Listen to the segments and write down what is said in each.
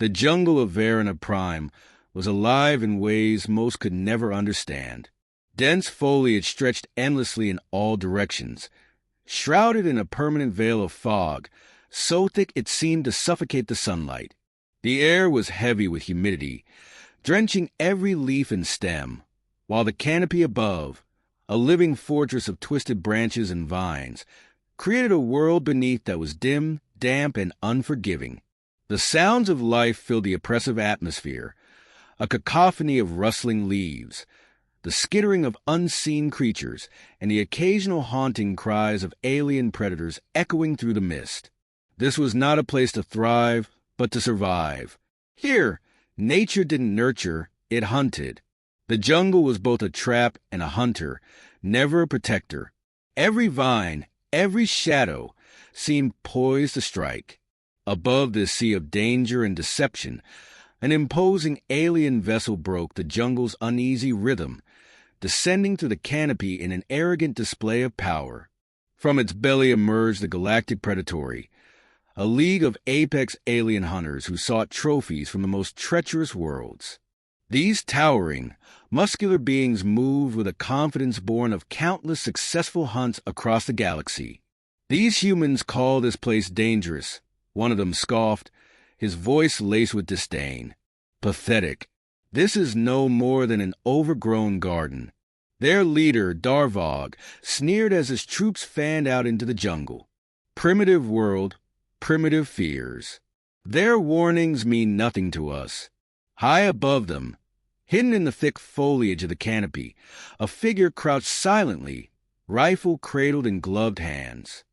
The jungle of Varuna Prime was alive in ways most could never understand. Dense foliage stretched endlessly in all directions, shrouded in a permanent veil of fog, so thick it seemed to suffocate the sunlight. The air was heavy with humidity, drenching every leaf and stem, while the canopy above, a living fortress of twisted branches and vines, created a world beneath that was dim, damp, and unforgiving. The sounds of life filled the oppressive atmosphere, a cacophony of rustling leaves, the skittering of unseen creatures, and the occasional haunting cries of alien predators echoing through the mist. This was not a place to thrive, but to survive. Here, nature didn't nurture, it hunted. The jungle was both a trap and a hunter, never a protector. Every vine, every shadow, seemed poised to strike. Above this sea of danger and deception, an imposing alien vessel broke the jungle's uneasy rhythm, descending through the canopy in an arrogant display of power. From its belly emerged the Galactic Predatory, a league of apex alien hunters who sought trophies from the most treacherous worlds. These towering, muscular beings moved with a confidence born of countless successful hunts across the galaxy. "These humans call this place dangerous," one of them scoffed, his voice laced with disdain. "Pathetic. This is no more than an overgrown garden." Their leader, Darvog, sneered as his troops fanned out into the jungle. "Primitive world, primitive fears. Their warnings mean nothing to us." High above them, hidden in the thick foliage of the canopy, a figure crouched silently, rifle cradled in gloved hands.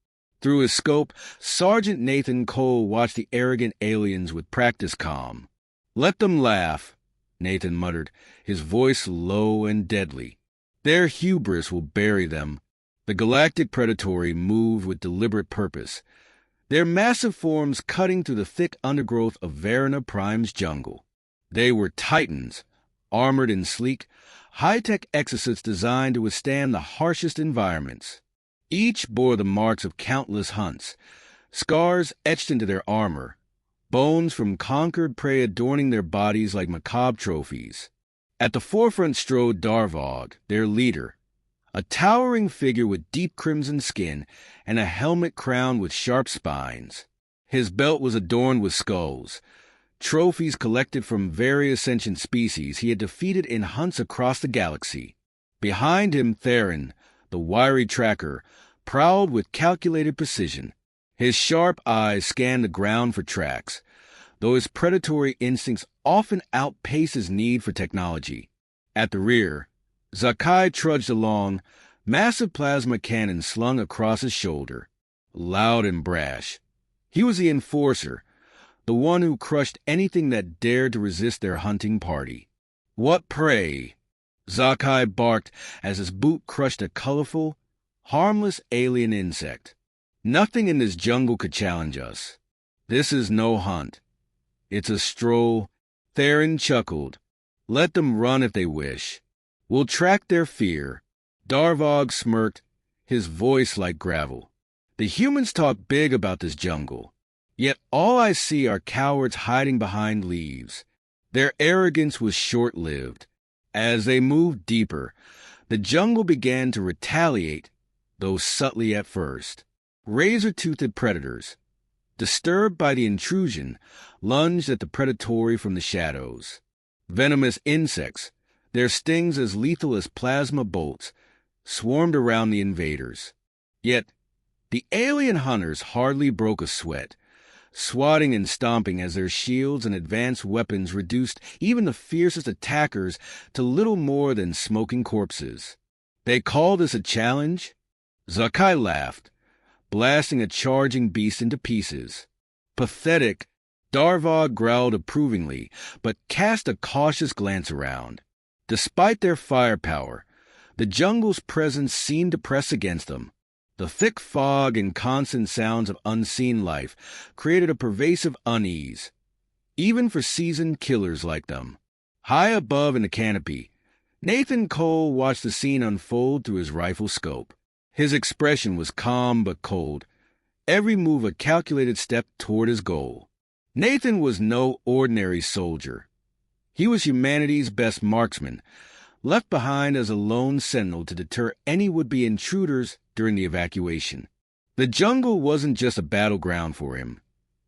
Through his scope, Sergeant Nathan Cole watched the arrogant aliens with practiced calm. "Let them laugh," Nathan muttered, his voice low and deadly. "Their hubris will bury them." The Galactic Predatory moved with deliberate purpose, their massive forms cutting through the thick undergrowth of Varuna Prime's jungle. They were titans, armored in sleek, high-tech exosuits designed to withstand the harshest environments. Each bore the marks of countless hunts, scars etched into their armor, bones from conquered prey adorning their bodies like macabre trophies. At the forefront strode Darvog, their leader, a towering figure with deep crimson skin and a helmet crowned with sharp spines. His belt was adorned with skulls, trophies collected from various sentient species he had defeated in hunts across the galaxy. Behind him, Theron, the wiry tracker, prowled with calculated precision. His sharp eyes scanned the ground for tracks, though his predatory instincts often outpaced his need for technology. At the rear, Zakai trudged along, massive plasma cannons slung across his shoulder. Loud and brash, he was the enforcer, the one who crushed anything that dared to resist their hunting party. "What prey?" Zakai barked as his boot crushed a colorful, harmless alien insect. "Nothing in this jungle could challenge us. This is no hunt. It's a stroll." Theron chuckled. "Let them run if they wish. We'll track their fear." Darvog smirked, his voice like gravel. "The humans talk big about this jungle, yet all I see are cowards hiding behind leaves." Their arrogance was short-lived. As they moved deeper, the jungle began to retaliate, though subtly at first. Razor-toothed predators, disturbed by the intrusion, lunged at the predatory from the shadows. Venomous insects, their stings as lethal as plasma bolts, swarmed around the invaders. Yet, the alien hunters hardly broke a sweat, swatting and stomping as their shields and advanced weapons reduced even the fiercest attackers to little more than smoking corpses. "They call this a challenge?" Zakai laughed, blasting a charging beast into pieces. "Pathetic." Darvog growled approvingly, but cast a cautious glance around. Despite their firepower, the jungle's presence seemed to press against them. The thick fog and constant sounds of unseen life created a pervasive unease, even for seasoned killers like them. High above in the canopy, Nathan Cole watched the scene unfold through his rifle scope. His expression was calm but cold, every move a calculated step toward his goal. Nathan was no ordinary soldier. He was humanity's best marksman, left behind as a lone sentinel to deter any would-be intruders during the evacuation. The jungle wasn't just a battleground for him.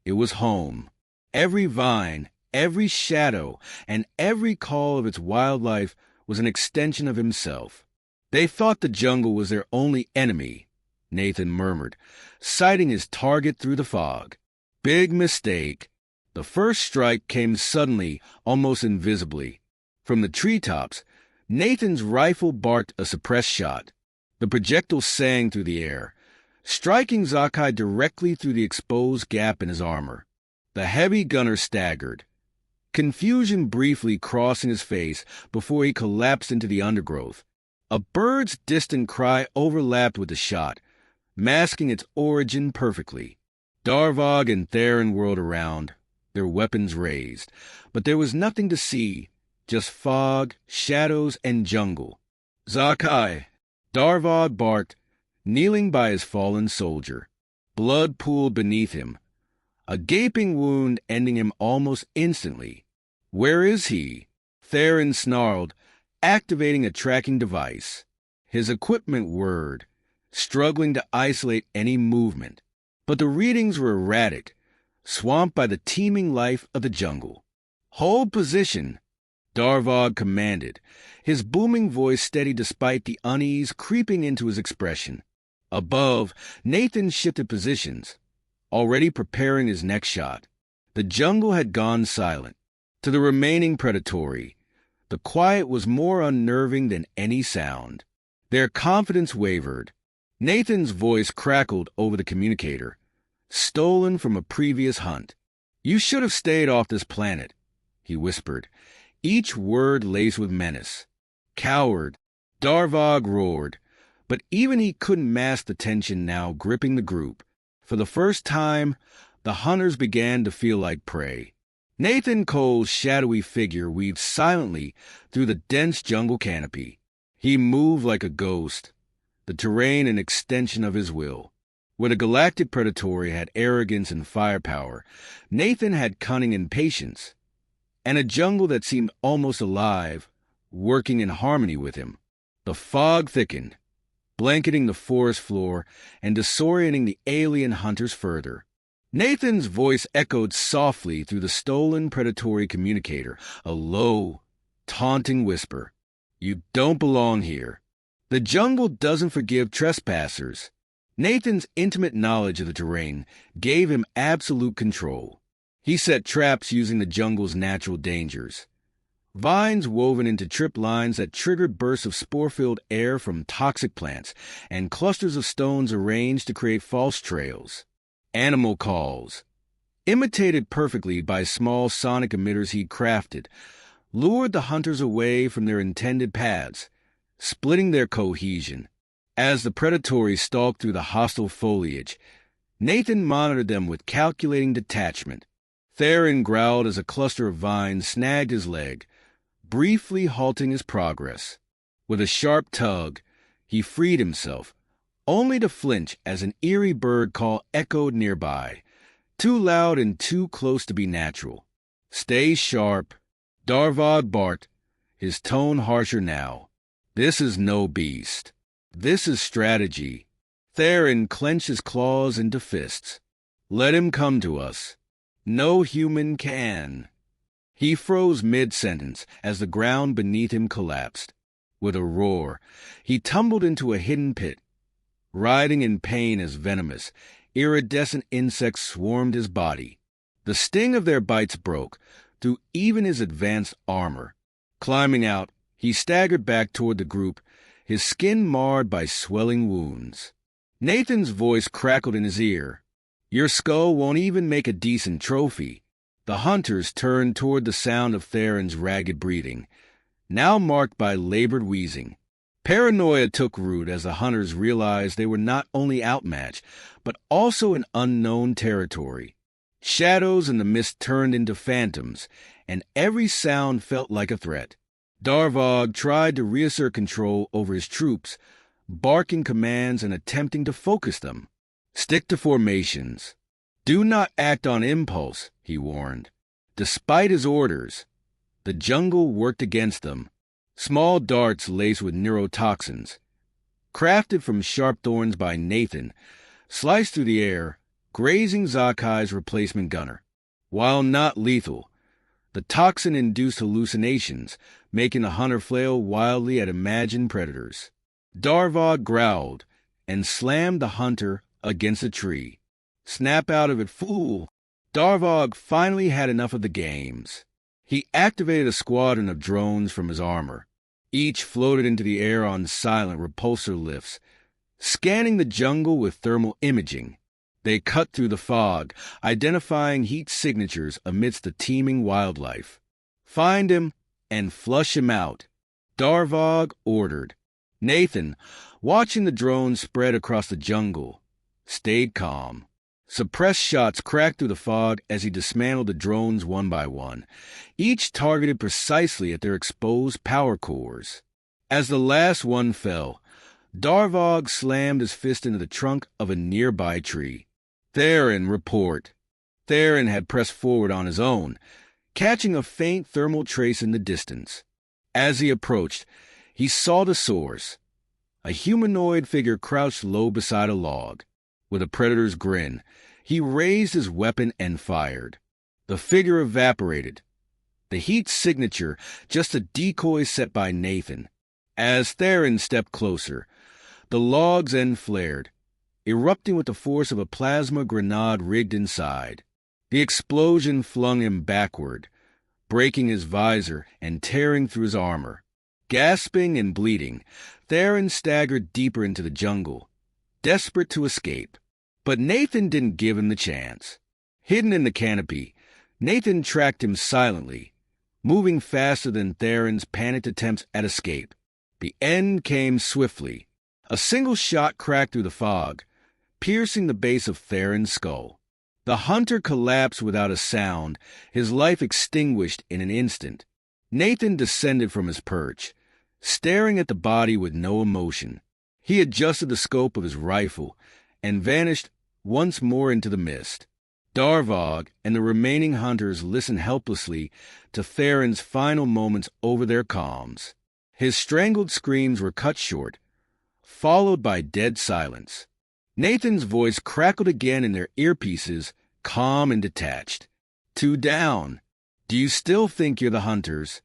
It was home. Every vine, every shadow, and every call of its wildlife was an extension of himself. They thought the jungle was their only enemy, Nathan murmured, sighting his target through the fog. Big mistake. The first strike came suddenly, almost invisibly. From the treetops, Nathan's rifle barked a suppressed shot. The projectile sang through the air, striking Zakai directly through the exposed gap in his armor. The heavy gunner staggered, confusion briefly crossing his face before he collapsed into the undergrowth. A bird's distant cry overlapped with the shot, masking its origin perfectly. Darvog and Theron whirled around, their weapons raised, but there was nothing to see, just fog, shadows, and jungle. Zakai, Darvog barked, kneeling by his fallen soldier. Blood pooled beneath him, a gaping wound ending him almost instantly. Where is he? Theron snarled, activating a tracking device. His equipment whirred, struggling to isolate any movement. But the readings were erratic, swamped by the teeming life of the jungle. Hold position, Darvog commanded, his booming voice steady despite the unease creeping into his expression. Above, Nathan shifted positions, already preparing his next shot. The jungle had gone silent. To the remaining predatory, the quiet was more unnerving than any sound. Their confidence wavered. Nathan's voice crackled over the communicator, stolen from a previous hunt. "You should have stayed off this planet," he whispered, each word laced with menace. "Coward," Darvog roared, but even he couldn't mask the tension now gripping the group. For the first time, the hunters began to feel like prey. Nathan Cole's shadowy figure weaved silently through the dense jungle canopy. He moved like a ghost, the terrain an extension of his will. Where the Galactic predatory had arrogance and firepower, Nathan had cunning and patience, and a jungle that seemed almost alive, working in harmony with him. The fog thickened, blanketing the forest floor and disorienting the alien hunters further. Nathan's voice echoed softly through the stolen predatory communicator, a low, taunting whisper. "You don't belong here. The jungle doesn't forgive trespassers." Nathan's intimate knowledge of the terrain gave him absolute control. He set traps using the jungle's natural dangers. Vines woven into trip lines that triggered bursts of spore-filled air from toxic plants, and clusters of stones arranged to create false trails. Animal calls, imitated perfectly by small sonic emitters he'd crafted, lured the hunters away from their intended paths, splitting their cohesion. As the predatory stalked through the hostile foliage, Nathan monitored them with calculating detachment. Theron growled as a cluster of vines snagged his leg, briefly halting his progress. With a sharp tug, he freed himself, only to flinch as an eerie bird call echoed nearby, too loud and too close to be natural. "Stay sharp," Darvod barked, his tone harsher now. "This is no beast. This is strategy." Theron clenched his claws into fists. "Let him come to us. No human can." He froze mid-sentence as the ground beneath him collapsed. With a roar, he tumbled into a hidden pit. Writhing in pain as venomous, iridescent insects swarmed his body. The sting of their bites broke through even his advanced armor. Climbing out, he staggered back toward the group, his skin marred by swelling wounds. Nathan's voice crackled in his ear. "Your skull won't even make a decent trophy." The hunters turned toward the sound of Theron's ragged breathing, now marked by labored wheezing. Paranoia took root as the hunters realized they were not only outmatched, but also in unknown territory. Shadows in the mist turned into phantoms, and every sound felt like a threat. Darvog tried to reassert control over his troops, barking commands and attempting to focus them. "Stick to formations. Do not act on impulse, he warned. Despite his orders, the jungle worked against them. Small darts laced with neurotoxins, crafted from sharp thorns by Nathan, sliced through the air, grazing Zakai's replacement gunner. While not lethal, the toxin induced hallucinations, making the hunter flail wildly at imagined predators. Darvog growled and slammed the hunter against a tree. Snap out of it, fool! Darvog finally had enough of the games. He activated a squadron of drones from his armor. Each floated into the air on silent repulsor lifts, scanning the jungle with thermal imaging. They cut through the fog, identifying heat signatures amidst the teeming wildlife. Find him and flush him out, Darvog ordered. Nathan, watching the drones spread across the jungle, stayed calm. Suppressed shots cracked through the fog as he dismantled the drones one by one, each targeted precisely at their exposed power cores. As the last one fell, Darvog slammed his fist into the trunk of a nearby tree. Theron, report. Theron had pressed forward on his own, catching a faint thermal trace in the distance. As he approached, he saw the source. A humanoid figure crouched low beside a log. With a predator's grin, he raised his weapon and fired. The figure evaporated, the heat signature just a decoy set by Nathan. As Theron stepped closer, the log's end flared, erupting with the force of a plasma grenade rigged inside. The explosion flung him backward, breaking his visor and tearing through his armor. Gasping and bleeding, Theron staggered deeper into the jungle, desperate to escape. But Nathan didn't give him the chance. Hidden in the canopy, Nathan tracked him silently, moving faster than Theron's panicked attempts at escape. The end came swiftly. A single shot cracked through the fog, piercing the base of Theron's skull. The hunter collapsed without a sound, his life extinguished in an instant. Nathan descended from his perch, staring at the body with no emotion. He adjusted the scope of his rifle and vanished once more into the mist. Darvog and the remaining hunters listened helplessly to Theron's final moments over their comms. His strangled screams were cut short, followed by dead silence. Nathan's voice crackled again in their earpieces, calm and detached. 2 down. Do you still think you're the hunters?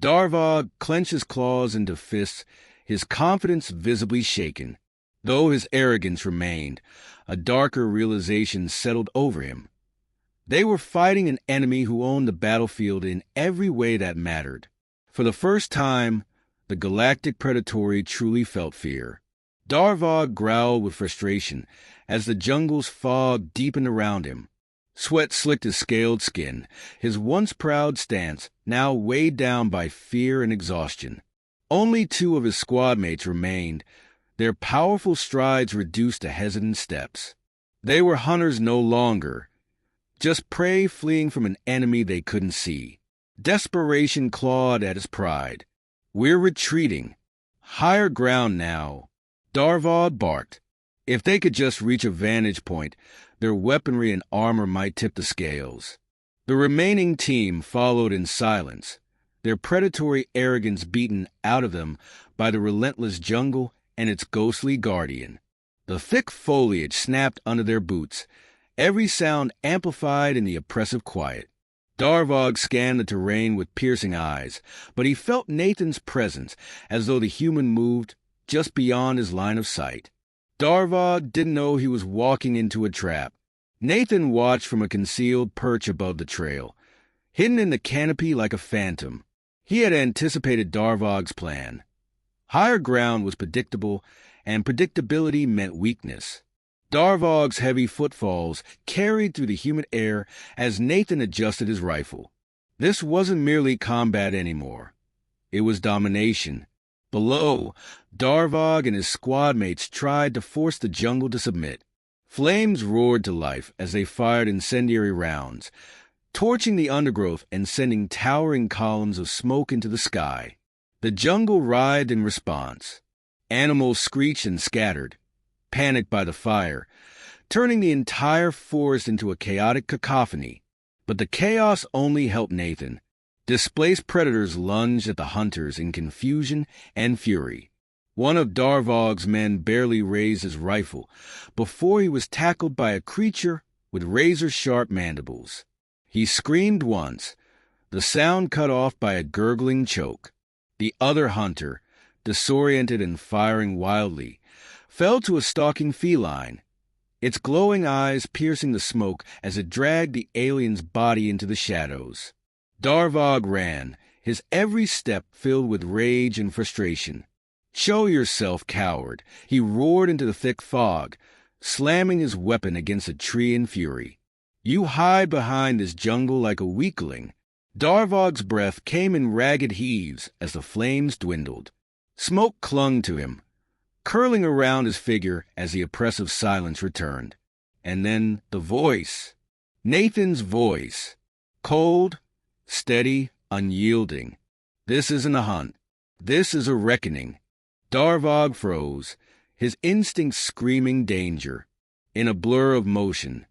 Darvog clenched his claws into fists, his confidence visibly shaken. Though his arrogance remained, a darker realization settled over him. They were fighting an enemy who owned the battlefield in every way that mattered. For the first time, the Galactic Predatory truly felt fear. Darvog growled with frustration as the jungle's fog deepened around him. Sweat slicked his scaled skin, his once proud stance now weighed down by fear and exhaustion. Only 2 of his squad mates remained, their powerful strides reduced to hesitant steps. They were hunters no longer, just prey fleeing from an enemy they couldn't see. Desperation clawed at his pride. We're retreating. Higher ground now. Darvog barked. If they could just reach a vantage point, their weaponry and armor might tip the scales. The remaining team followed in silence, their predatory arrogance beaten out of them by the relentless jungle and its ghostly guardian. The thick foliage snapped under their boots, every sound amplified in the oppressive quiet. Darvog scanned the terrain with piercing eyes, but he felt Nathan's presence as though the human moved just beyond his line of sight. Darvog didn't know he was walking into a trap. Nathan watched from a concealed perch above the trail, hidden in the canopy like a phantom. He had anticipated Darvog's plan. Higher ground was predictable, and predictability meant weakness. Darvog's heavy footfalls carried through the humid air as Nathan adjusted his rifle. This wasn't merely combat anymore. It was domination. Below, Darvog and his squad mates tried to force the jungle to submit. Flames roared to life as they fired incendiary rounds, torching the undergrowth and sending towering columns of smoke into the sky. The jungle writhed in response. Animals screeched and scattered. Panicked by the fire, turning the entire forest into a chaotic cacophony. But the chaos only helped Nathan. Displaced predators lunged at the hunters in confusion and fury. One of Darvog's men barely raised his rifle before he was tackled by a creature with razor-sharp mandibles. He screamed once, the sound cut off by a gurgling choke. The other hunter, disoriented and firing wildly, fell to a stalking feline, its glowing eyes piercing the smoke as it dragged the alien's body into the shadows. Darvog ran, his every step filled with rage and frustration. "Show yourself, coward," he roared into the thick fog, slamming his weapon against a tree in fury. "You hide behind this jungle like a weakling." Darvog's breath came in ragged heaves as the flames dwindled. Smoke clung to him, curling around his figure as the oppressive silence returned. And then the voice. Nathan's voice. Cold, steady, unyielding. "This isn't a hunt. This is a reckoning." Darvog froze, his instincts screaming danger. In a blur of motion,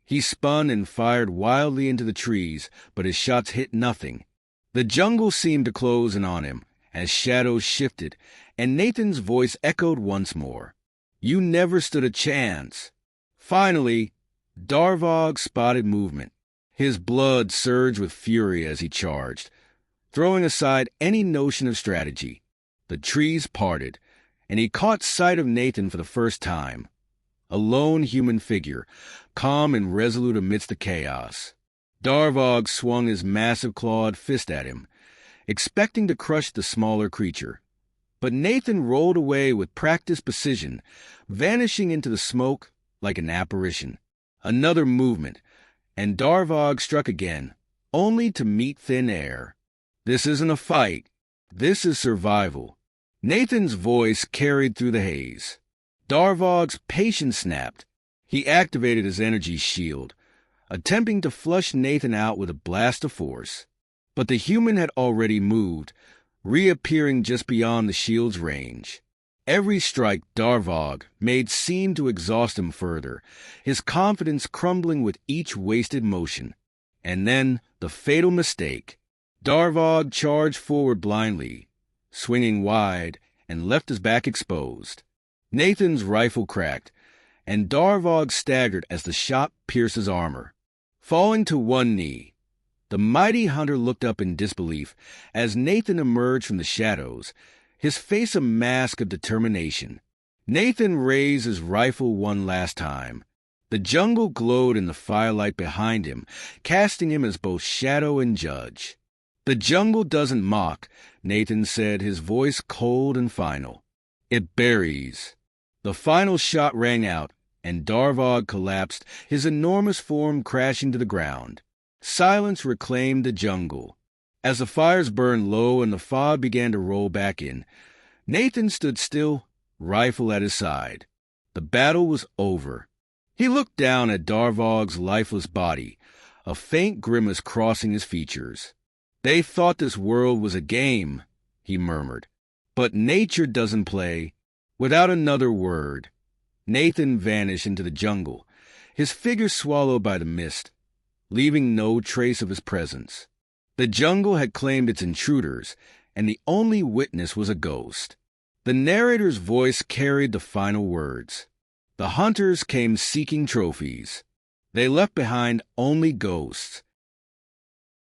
he spun and fired wildly into the trees, but his shots hit nothing. The jungle seemed to close in on him as shadows shifted, and Nathan's voice echoed once more. "You never stood a chance." Finally, Darvog spotted movement. His blood surged with fury as he charged, throwing aside any notion of strategy. The trees parted, and he caught sight of Nathan for the first time. A lone human figure, calm and resolute amidst the chaos. Darvog swung his massive clawed fist at him, expecting to crush the smaller creature. But Nathan rolled away with practiced precision, vanishing into the smoke like an apparition. Another movement, and Darvog struck again, only to meet thin air. "This isn't a fight. This is survival." Nathan's voice carried through the haze. Darvog's patience snapped. He activated his energy shield, attempting to flush Nathan out with a blast of force. But the human had already moved, reappearing just beyond the shield's range. Every strike Darvog made seemed to exhaust him further, his confidence crumbling with each wasted motion. And then the fatal mistake. Darvog charged forward blindly, swinging wide, and left his back exposed. Nathan's rifle cracked, and Darvog staggered as the shot pierced his armor. Falling to one knee, the mighty hunter looked up in disbelief as Nathan emerged from the shadows, his face a mask of determination. Nathan raised his rifle one last time. The jungle glowed in the firelight behind him, casting him as both shadow and judge. "The jungle doesn't mock," Nathan said, his voice cold and final. "It buries." The final shot rang out, and Darvog collapsed, his enormous form crashing to the ground. Silence reclaimed the jungle. As the fires burned low and the fog began to roll back in, Nathan stood still, rifle at his side. The battle was over. He looked down at Darvog's lifeless body, a faint grimace crossing his features. "They thought this world was a game," he murmured. "But nature doesn't play." Without another word, Nathan vanished into the jungle, his figure swallowed by the mist, leaving no trace of his presence. The jungle had claimed its intruders, and the only witness was a ghost. The narrator's voice carried the final words. The hunters came seeking trophies. They left behind only ghosts,